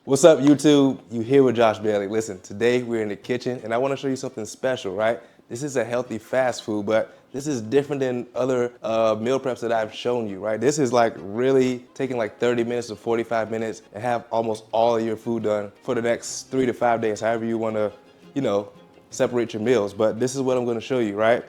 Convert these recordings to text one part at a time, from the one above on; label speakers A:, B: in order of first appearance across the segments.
A: What's up, YouTube? You here with Josh Bailey. Listen, today we're in the kitchen and I want to show you something special, right? This is a healthy fast food, but this is different than other meal preps that I've shown you, right? This is like really taking like 30 minutes to 45 minutes and have almost all of your food done for the next 3 to 5 days, however you want to, separate your meals. But this is what I'm going to show you, right?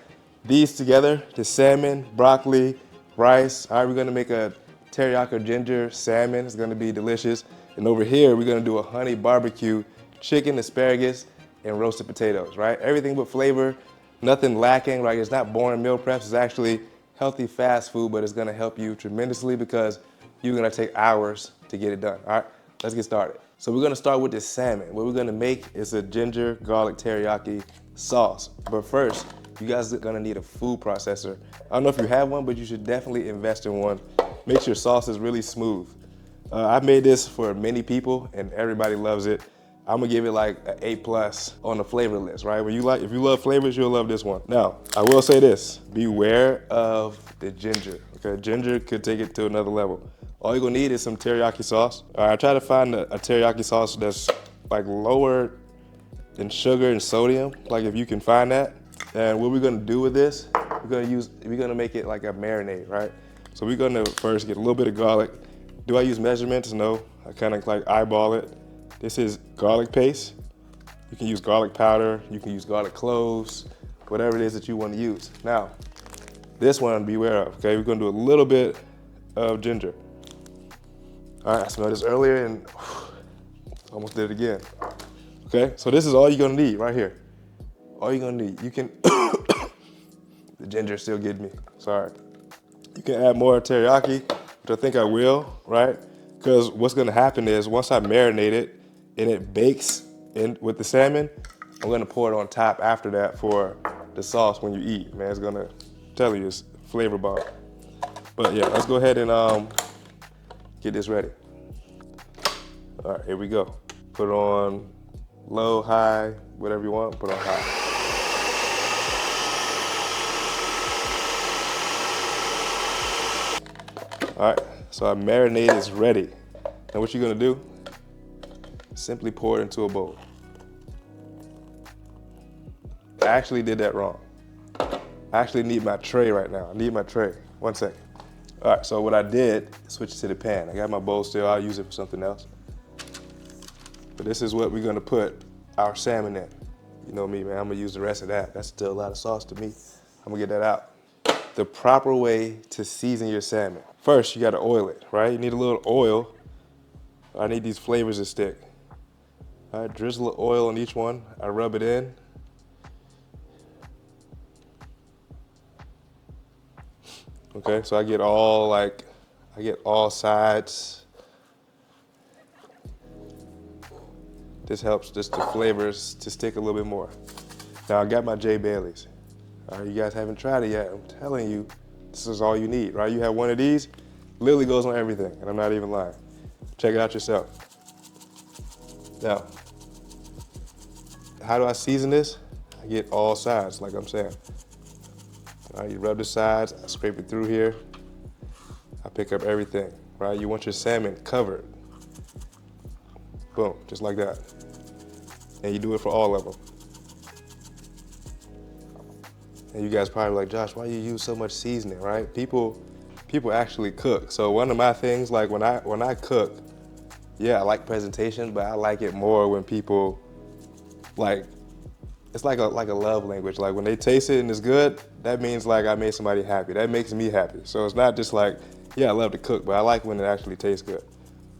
A: These together, the salmon, broccoli, rice. All right, we're going to make a teriyaki ginger salmon. It's going to be delicious. And over here, we're gonna do a honey barbecue, chicken, asparagus, and roasted potatoes, right? Everything with flavor, nothing lacking, right? It's not boring meal preps, it's actually healthy fast food, but it's gonna help you tremendously because you're gonna take hours to get it done, all right? Let's get started. So we're gonna start with this salmon. What we're gonna make is a ginger garlic teriyaki sauce. But first, you guys are gonna need a food processor. I don't know if you have one, but you should definitely invest in one. Make sure your sauce is really smooth. I've made this for many people and everybody loves it. I'm gonna give it like an A+ on the flavor list, right? If you love flavors, you'll love this one. Now, I will say this, beware of the ginger, okay? Ginger could take it to another level. All you're gonna need is some teriyaki sauce. I try to find a teriyaki sauce that's like lower in sugar and sodium, like if you can find that. And what we're gonna do with this, we're gonna make it like a marinade, right? So we're gonna first get a little bit of garlic. Do I use measurements? No, I kind of like eyeball it. This is garlic paste. You can use garlic powder, you can use garlic cloves, whatever it is that you want to use. Now, this one, beware of, okay? We're gonna do a little bit of ginger. All right, I smelled this earlier and almost did it again. Okay, so this is all you're gonna need right here. All you're gonna need. You can, the ginger still getting me, sorry. You can add more teriyaki, which I think I will, right? Because what's gonna happen is once I marinate it and it bakes in with the salmon, I'm gonna pour it on top after that for the sauce when you eat. Man, it's gonna, tell you, it's flavor bomb. But yeah, let's go ahead and get this ready. All right, here we go. Put it on low, high, whatever you want, put it on high. All right, so our marinade is ready. Now what you're gonna do, simply pour it into a bowl. I actually did that wrong. I actually need my tray right now. I need my tray, 1 second. All right, so what I did, switch it to the pan. I got my bowl still, I'll use it for something else. But this is what we're gonna put our salmon in. You know me, man, I'm gonna use the rest of that. That's still a lot of sauce to me. I'm gonna get that out. The proper way to season your salmon. First, you gotta oil it, right? You need a little oil. I need these flavors to stick. All right, drizzle of oil on each one. I rub it in. Okay, so I get all sides. This helps just the flavors to stick a little bit more. Now I got my J. Bailey's. All right, you guys haven't tried it yet. I'm telling you, this is all you need, right? You have one of these, literally goes on everything, and I'm not even lying. Check it out yourself. Now, how do I season this? I get all sides, like I'm saying. All right, you rub the sides, I scrape it through here. I pick up everything, right? You want your salmon covered. Boom, just like that. And you do it for all of them. And you guys probably like, Josh, why you use so much seasoning, right? People actually cook. So one of my things, like when I cook, yeah, I like presentation, but I like it more when people, like, it's like a love language. Like when they taste it and it's good, that means like I made somebody happy. That makes me happy. So it's not just like, yeah, I love to cook, but I like when it actually tastes good.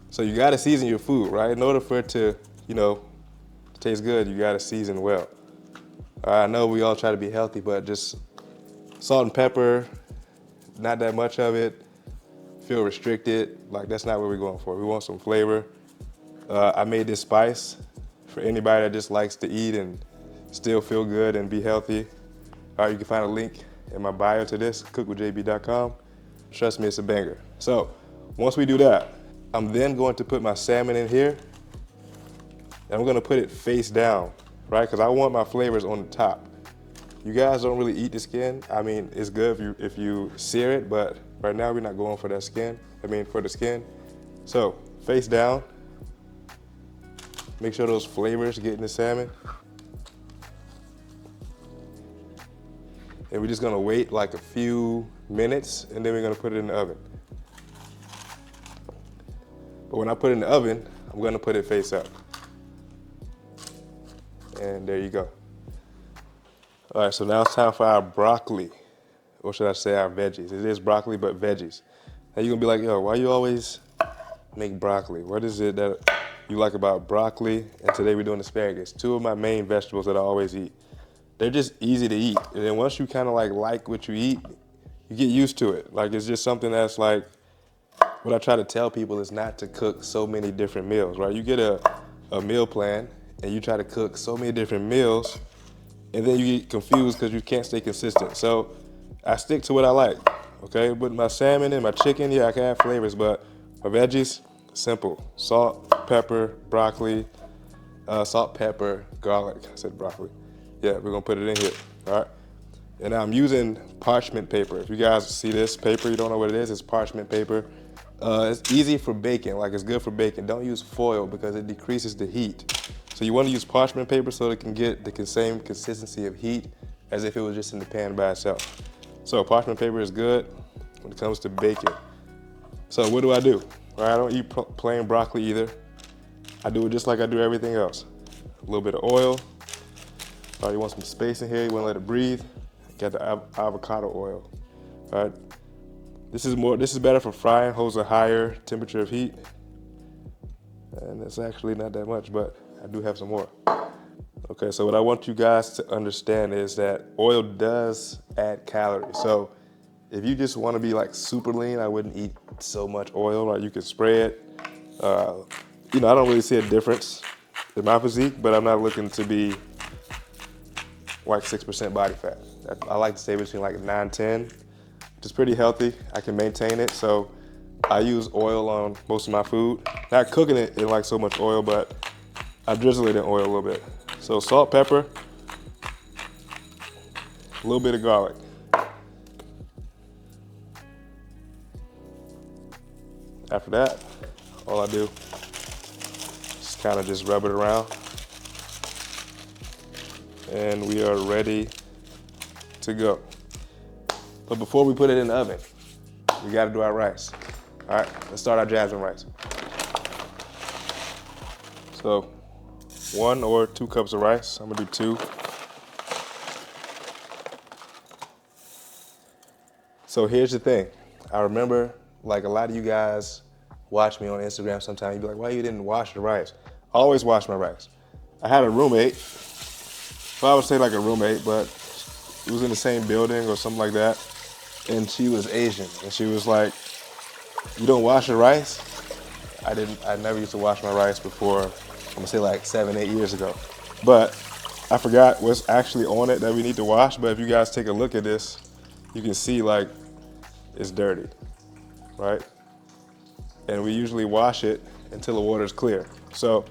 A: So you gotta season your food, right? In order for it to, taste good, you gotta season well. I know we all try to be healthy, but just salt and pepper, not that much of it, feel restricted, like that's not what we're going for. We want some flavor. I made this spice for anybody that just likes to eat and still feel good and be healthy. All right, you can find a link in my bio to this, cookwithjb.com. Trust me, it's a banger. So once we do that, I'm then going to put my salmon in here and I'm gonna put it face down, right? Because I want my flavors on the top. You guys don't really eat the skin. I mean, it's good if you sear it, but right now we're not going for that skin. For the skin. So face down, Make sure those flavors get in the salmon. And we're just gonna wait like a few minutes and then we're gonna put it in the oven. But when I put it in the oven, I'm gonna put it face up. And there you go. All right, so now it's time for our broccoli. Or should I say our veggies? It is broccoli, but veggies. Now you're gonna be like, yo, why you always make broccoli? What is it that you like about broccoli? And today we're doing asparagus. Two of my main vegetables that I always eat. They're just easy to eat. And then once you kind of like what you eat, you get used to it. Like it's just something that's like, what I try to tell people is not to cook so many different meals, right? You get a meal plan and you try to cook so many different meals and then you get confused because you can't stay consistent. So I stick to what I like, okay? With my salmon and my chicken, yeah, I can add flavors, but my veggies, simple. Salt, pepper, broccoli, salt, pepper, garlic. I said broccoli. Yeah, we're gonna put it in here, all right? And I'm using parchment paper. If you guys see this paper, you don't know what it is, it's parchment paper. It's easy for baking, like it's good for baking. Don't use foil because it decreases the heat. So you want to use parchment paper so it can get the same consistency of heat as if it was just in the pan by itself. So parchment paper is good when it comes to baking. So what do? Right, I don't eat plain broccoli either. I do it just like I do everything else. A little bit of oil. All right, you want some space in here, you want to let it breathe. Got the avocado oil. All right. This is better for frying, holds a higher temperature of heat. And it's actually not that much, but I do have some more. Okay, so what I want you guys to understand is that oil does add calories. So if you just want to be like super lean, I wouldn't eat so much oil. Like you can spray it. I don't really see a difference in my physique, but I'm not looking to be like 6% body fat. I like to stay between like 9-10. It's pretty healthy. I can maintain it, so I use oil on most of my food. Not cooking it in like so much oil, but I drizzle it in oil a little bit. So salt, pepper, a little bit of garlic. After that, all I do is kind of just rub it around. And we are ready to go. But before we put it in the oven, we gotta do our rice. All right, let's start our Jasmine rice. So 1 or 2 cups of rice. I'm gonna do 2. So here's the thing. I remember like a lot of you guys watch me on Instagram sometimes. You'd be like, why you didn't wash the rice? I always wash my rice. I had a roommate. Well, I would say like a roommate, but it was in the same building or something like that. And she was Asian, and she was like, you don't wash your rice? I never used to wash my rice before, I'm gonna say like 7-8 years ago. But I forgot what's actually on it that we need to wash, but if you guys take a look at this, you can see like it's dirty, right? And we usually wash it until the water is clear. So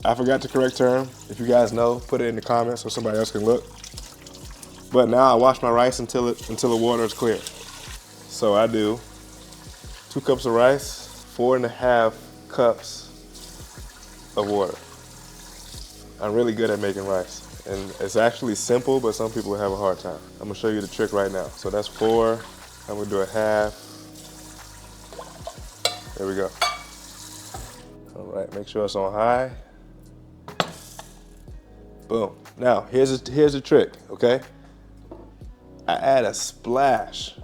A: I forgot the correct term. If you guys know, put it in the comments so somebody else can look. But now I wash my rice until the water is clear. So I do 2 cups of rice, 4.5 cups of water. I'm really good at making rice. And it's actually simple, but some people have a hard time. I'm gonna show you the trick right now. So that's 4, I'm gonna do a half. There we go. All right, make sure it's on high. Boom. Now, here's the trick, okay? I add a splash,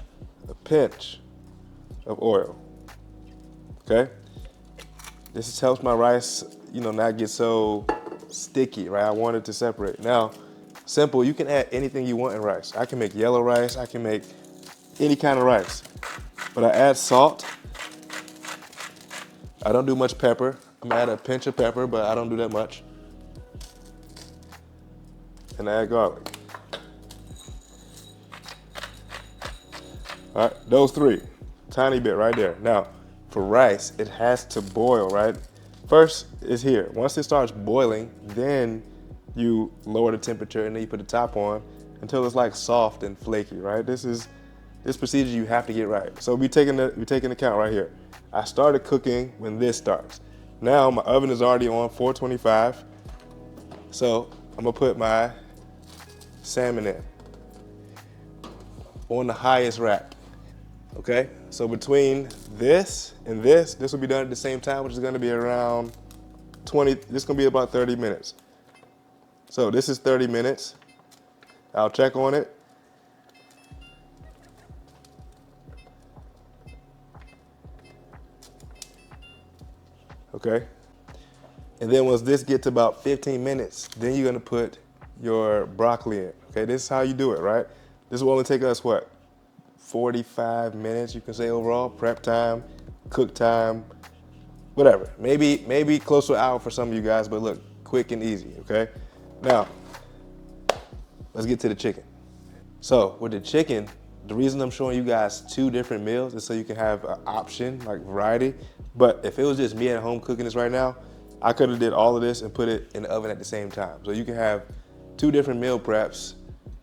A: a pinch of oil, okay? This helps my rice, not get so sticky, right? I want it to separate. Now, simple, you can add anything you want in rice. I can make yellow rice, I can make any kind of rice. But I add salt. I don't do much pepper. I'm gonna add a pinch of pepper, but I don't do that much. And I add garlic. All right, those 3, tiny bit right there. Now, for rice, it has to boil, right? First is here. Once it starts boiling, then you lower the temperature and then you put the top on until it's like soft and flaky, right? This procedure you have to get right. So we take into account right here. I started cooking when this starts. Now my oven is already on 425. So I'm gonna put my salmon in on the highest rack. Okay, so between this and this will be done at the same time, which is gonna be around 20, this is gonna be about 30 minutes. So this is 30 minutes. I'll check on it. Okay, and then once this gets to about 15 minutes, then you're gonna put your broccoli in. Okay, this is how you do it, right? This will only take us, what, 45 minutes, you can say overall, prep time, cook time, whatever. Maybe close to an hour for some of you guys, but look, quick and easy, okay? Now, let's get to the chicken. So with the chicken, the reason I'm showing you guys 2 different meals is so you can have an option, like variety. But if it was just me at home cooking this right now, I could have did all of this and put it in the oven at the same time. So you can have 2 different meal preps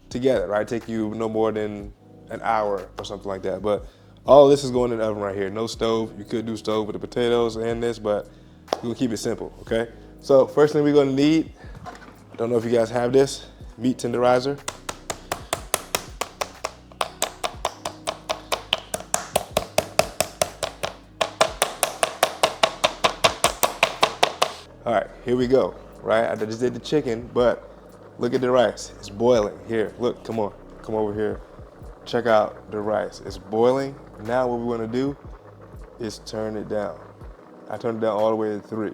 A: together, right? Take you no more than an hour or something like that. But all of this is going in the oven right here. No stove. You could do stove with the potatoes and this, but we're gonna keep it simple, okay? So first thing we're gonna need, I don't know if you guys have this, meat tenderizer. All right, here we go, right? I just did the chicken, but look at the rice. It's boiling. Here, look, come on, come over here. Check out the rice. It's boiling. Now what we want to do is turn it down. I turned it down all the way to 3.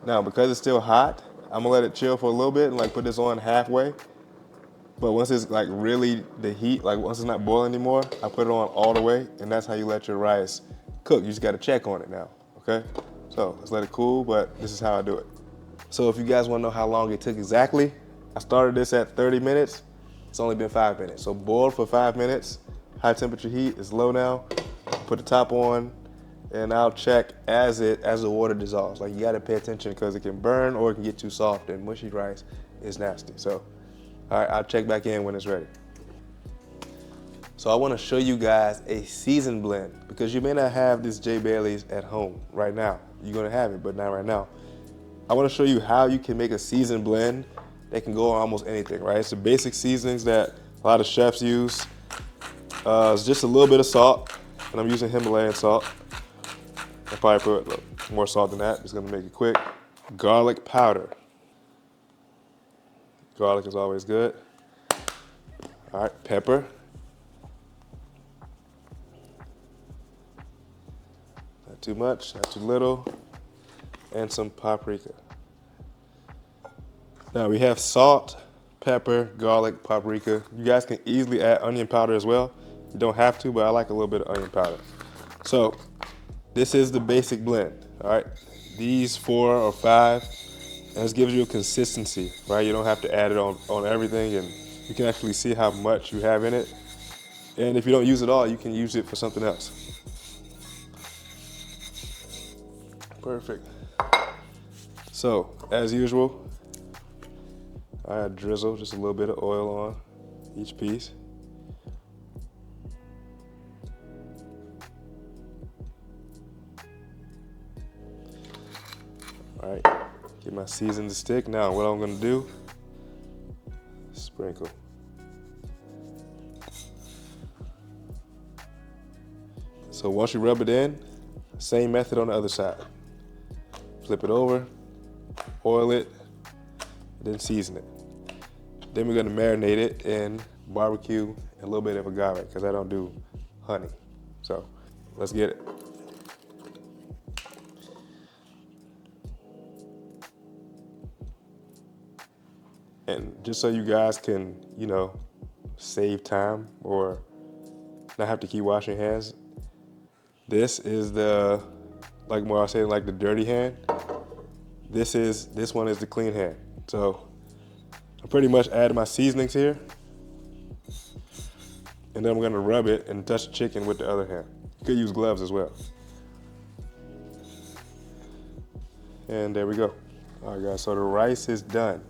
A: Now, because it's still hot, I'm gonna let it chill for a little bit and like put this on halfway. But once it's like really the heat, like once it's not boiling anymore, I put it on all the way, and that's how you let your rice cook. You just gotta check on it now, okay? So let's let it cool, but this is how I do it. So if you guys wanna know how long it took exactly, I started this at 30 minutes. It's only been 5 minutes. So boil for 5 minutes. High temperature heat is low now. Put the top on, and I'll check as the water dissolves. Like you gotta pay attention because it can burn or it can get too soft, and mushy rice is nasty. So, all right, I'll check back in when it's ready. So I wanna show you guys a seasoned blend because you may not have this J. Bailey's at home right now. You're gonna have it, but not right now. I wanna show you how you can make a seasoned blend that can go on almost anything, right? It's the basic seasonings that a lot of chefs use. It's just a little bit of salt, and I'm using Himalayan salt. I'll probably put more salt than that, just gonna make it quick. Garlic powder. Garlic is always good. All right, pepper. Not too much, not too little. And some paprika. Now we have salt, pepper, garlic, paprika. You guys can easily add onion powder as well. You don't have to, but I like a little bit of onion powder. So this is the basic blend, all right? These 4 or 5, and this gives you a consistency, right? You don't have to add it on everything, and you can actually see how much you have in it. And if you don't use it all, you can use it for something else. Perfect. So, as usual, I drizzle just a little bit of oil on each piece. All right, get my seasoned stick. Now what I'm gonna do, sprinkle. So once you rub it in, same method on the other side. Flip it over, oil it, then season it. Then we're gonna marinate it in barbecue and a little bit of agave because I don't do honey. So let's get it. And just so you guys can, save time or not have to keep washing your hands, this is the, like more I was saying, like the dirty hand. This one is the clean hand. So I pretty much added my seasonings here. And then I'm gonna rub it and touch the chicken with the other hand. You could use gloves as well. And there we go. All right guys, so the rice is done.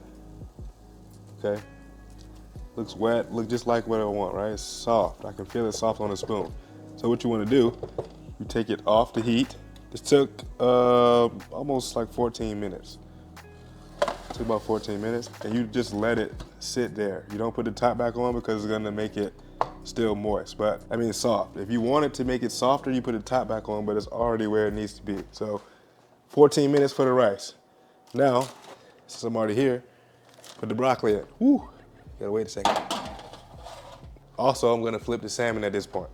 A: Okay, looks wet, look just like what I want, right? It's soft, I can feel it soft on the spoon. So what you wanna do, you take it off the heat, This took almost like 14 minutes. Took about 14 minutes, and you just let it sit there. You don't put the top back on because it's gonna make it still moist, but I mean soft. If you wanted to make it softer, you put the top back on, but it's already where it needs to be. So 14 minutes for the rice. Now, since I'm already here, put the broccoli in. Woo, gotta wait a second. Also, I'm gonna flip the salmon at this point.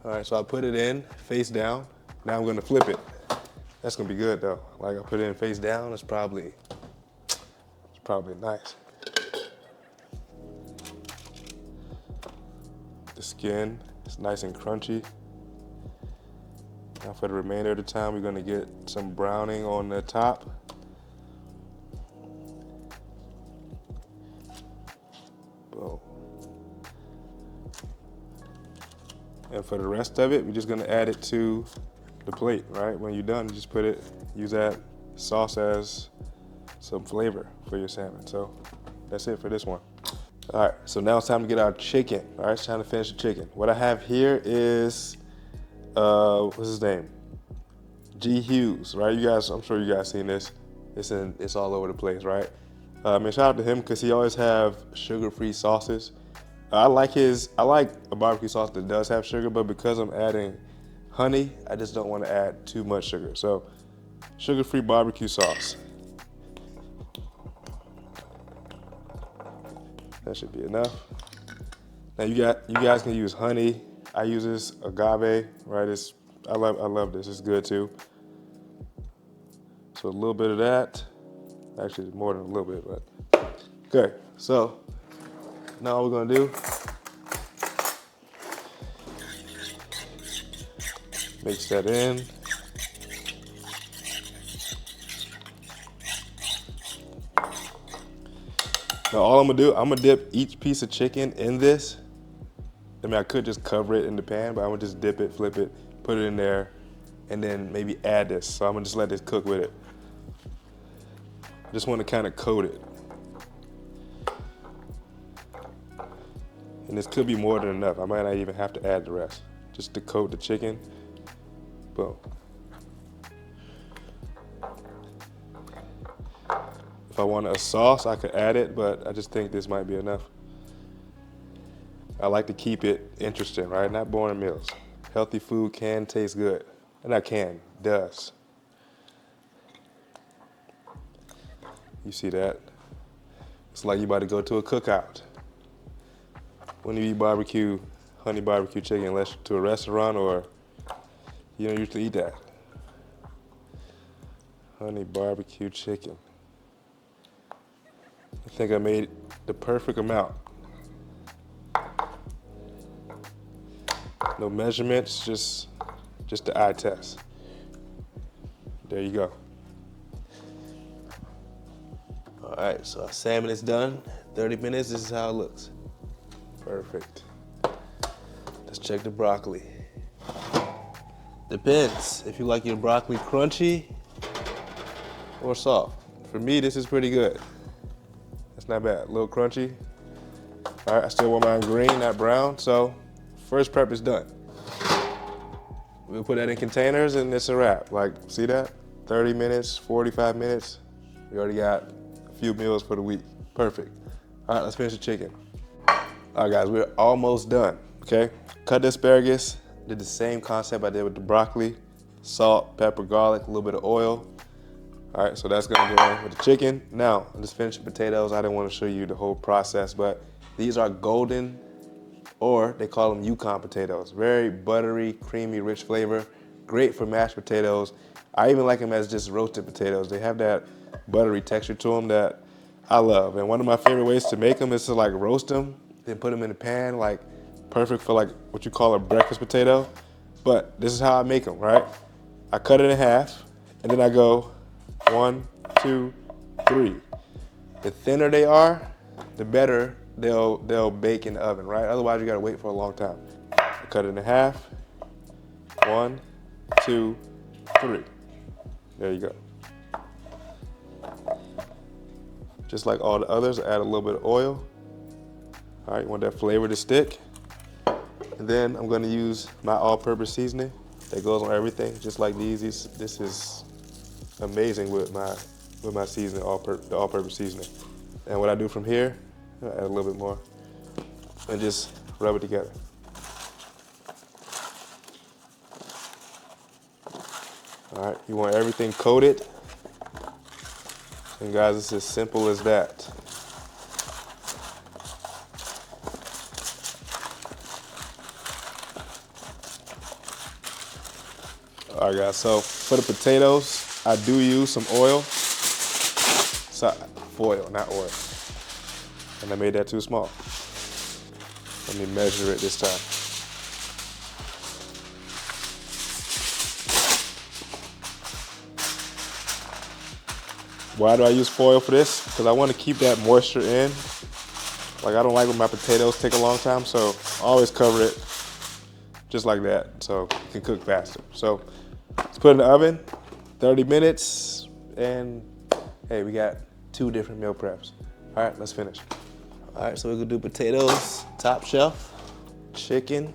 A: All right, so I put it in face down. Now I'm gonna flip it. That's gonna be good though. Like I put it in face down, it's probably nice. The skin is nice and crunchy. Now for the remainder of the time, we're gonna get some browning on the top. Boom. And for the rest of it, we're just gonna add it to the plate, right? When you're done, you just put it, use that sauce as some flavor for your salmon. So that's it for this one. All right, so now it's time to get our chicken. All right, it's time to finish the chicken. What I have here is, what's his name? G. Hughes, right? You guys, I'm sure you guys seen this. It's all over the place, right? And shout out to him because he always have sugar-free sauces. I like a barbecue sauce that does have sugar, but because I'm adding honey, I just don't want to add too much sugar. So, sugar-free barbecue sauce. That should be enough. Now you guys can use honey. I use this Agave, right? I love this. It's good too. So a little bit of that. Actually, more than a little bit, but okay. So now all we're gonna do, mix that in. Now all I'm gonna do, I'm gonna dip each piece of chicken in this. I mean, I could just cover it in the pan, but I'm gonna just dip it, flip it, put it in there, and then maybe add this. So I'm gonna just let this cook with it. I just wanna kinda coat it. And this could be more than enough. I might not even have to add the rest. Just to coat the chicken. Boom. If I want a sauce, I could add it, but I just think this might be enough. I like to keep it interesting, right? Not boring meals. Healthy food can taste good. And not can, does. You see that? It's like you about to go to a cookout. When you eat barbecue, honey barbecue chicken, unless to a restaurant or you don't usually eat that. Honey barbecue chicken. I think I made the perfect amount. No measurements, just the eye test. There you go. All right, so our salmon is done. 30 minutes, this is how it looks. Perfect. Let's check the broccoli. Depends if you like your broccoli crunchy or soft. For me, this is pretty good. That's not bad, a little crunchy. All right, I still want mine green, not brown, so first prep is done. We'll put that in containers and it's a wrap. Like, see that? 30 minutes, 45 minutes. We already got a few meals for the week. Perfect. All right, let's finish the chicken. All right, guys, we're almost done, okay? Cut the asparagus, did the same concept I did with the broccoli. Salt, pepper, garlic, a little bit of oil. All right, so that's gonna go in with the chicken. Now, I'm just finishing potatoes. I didn't want to show you the whole process, but these are golden, or they call them Yukon potatoes. Very buttery, creamy, rich flavor. Great for mashed potatoes. I even like them as just roasted potatoes. They have that buttery texture to them that I love. And one of my favorite ways to make them is to like roast them, then put them in the pan, like perfect for like what you call a breakfast potato. But this is how I make them, right? I cut it in half, and then I go 1, 2, 3. The thinner they are, the better they'll bake in the oven, right? Otherwise, you gotta wait for a long time. I cut it in half. 1, 2, 3. There you go. Just like all the others, add a little bit of oil. All right, you want that flavor to stick. And then I'm gonna use my all-purpose seasoning. that goes on everything, just like these. This is amazing with my seasoning, the all-purpose seasoning. And what I do from here, I add a little bit more and just rub it together. All right, you want everything coated. And guys, it's as simple as that. All right, guys, so for the potatoes, I do use some oil. Foil, not oil. And I made that too small. Let me measure it this time. Why do I use foil for this? Because I want to keep that moisture in. Like, I don't like when my potatoes take a long time, so I always cover it just like that so it can cook faster. So let's put it in the oven, 30 minutes, and hey, we got 2 different meal preps. All right, let's finish. All right, so we're gonna do potatoes, top shelf, chicken,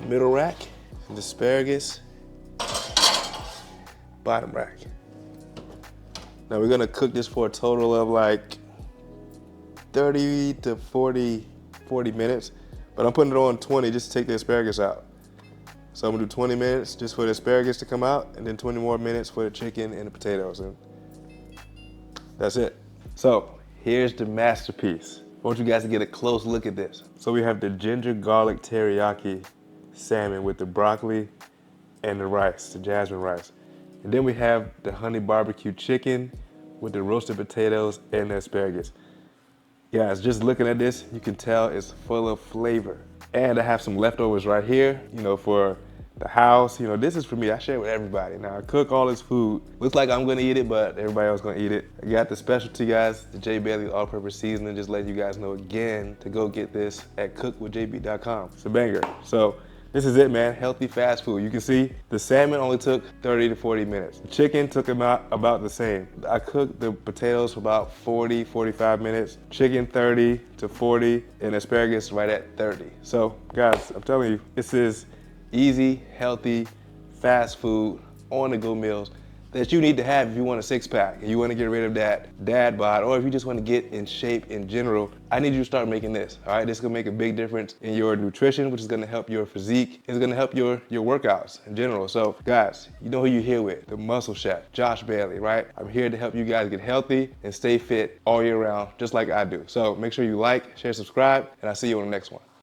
A: middle rack, and asparagus, bottom rack. Now we're gonna cook this for a total of like 30 to 40 minutes, but I'm putting it on 20 just to take the asparagus out. So I'm gonna do 20 minutes just for the asparagus to come out, and then 20 more minutes for the chicken and the potatoes, and that's it. So here's the masterpiece. I want you guys to get a close look at this. So we have the ginger garlic teriyaki salmon with the broccoli and the rice, the jasmine rice. And then we have the honey barbecue chicken with the roasted potatoes and the asparagus. Guys, just looking at this, you can tell it's full of flavor. And I have some leftovers right here, you know, for the house. You know, this is for me, I share with everybody. Now, I cook all this food. Looks like I'm gonna eat it, but everybody else gonna eat it. I got the specialty, guys, the J. Bailey's all-purpose seasoning. Just letting you guys know again to go get this at cookwithjb.com. It's a banger. So this is it, man, healthy fast food. You can see the salmon only took 30 to 40 minutes. The chicken took about the same. I cooked the potatoes for about 40, 45 minutes. Chicken 30 to 40, and asparagus right at 30. So guys, I'm telling you, this is easy, healthy, fast food, on-the-go meals that you need to have if you want a six-pack and you want to get rid of that dad bod, or if you just want to get in shape in general. I need you to start making this, all right? This is gonna make a big difference in your nutrition, which is gonna help your physique. It's gonna help your workouts in general. So guys, you know who you're here with, the muscle chef, Josh Bailey, right? I'm here to help you guys get healthy and stay fit all year round, just like I do. So make sure you like, share, subscribe, and I'll see you on the next one.